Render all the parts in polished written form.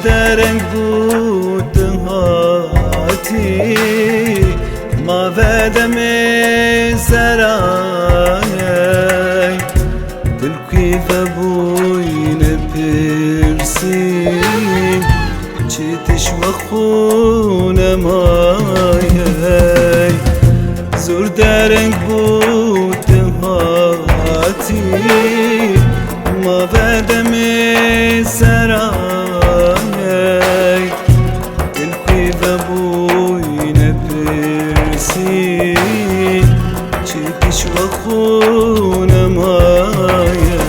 درنگ بود دهاتی ما بدم سرای دل کیف بوین پرسی چیتش و خون مایه زور درنگ بود دهاتی ما بدم سرای دل کیف بوین پرسی چیتش و خون مایه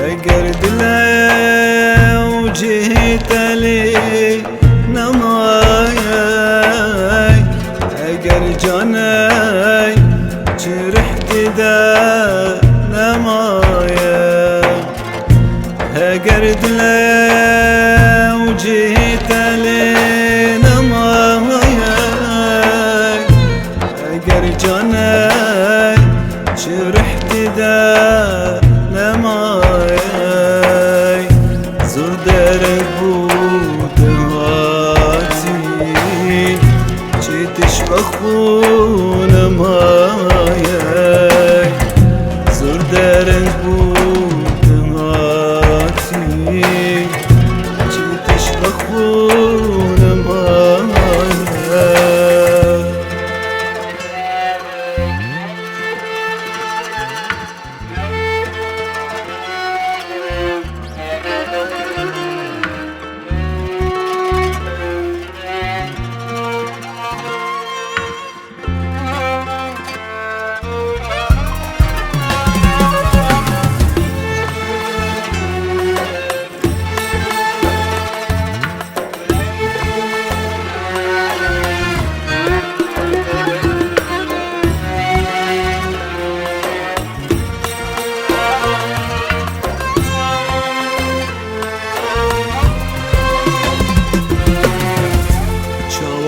اگر دلم جهت لی نمایه اگر جاني جرحت دا نمایه اگر دلم جهت لی نمایه اگر جاني جرحت دا نمایه زور درنگ بود هاتی چیتش و خون مایه زور درنگ بود هاتی چیتش و خون مایه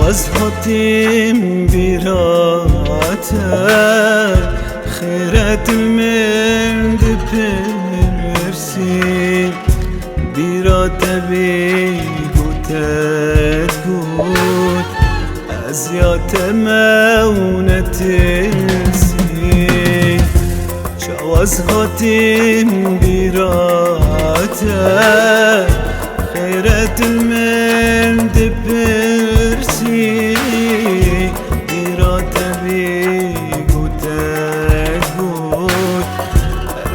از هاتیم بیراتر خیرت المرد پرسی بیرات بی گوتت گوت از یات مونت سی از هاتیم بیراتر خیرت المرد پرسی بیرات بی گوتت گوت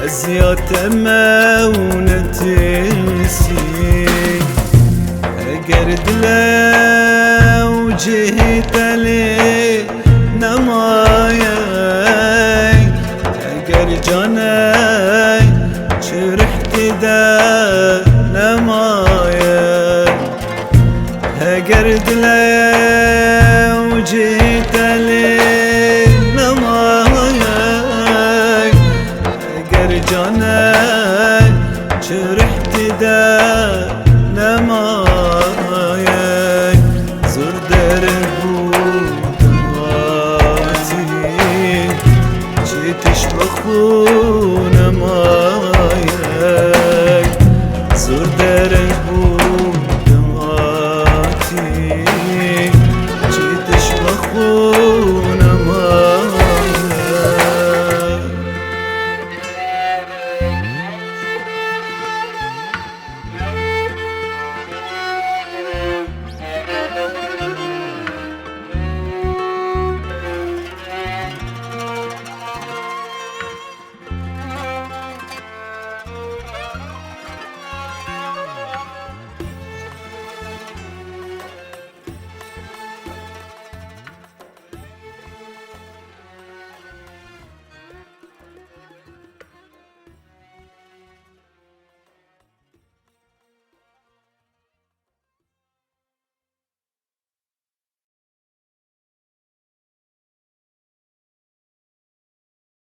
ازیات مونت سی اگر دلم جهت لی نمایه اگر جاني جرحت دا نمایه اگر دلم جهت لی نمایه اگر جاني جرحت دا نمایه زور درنگ بود هاتی چیتش و خون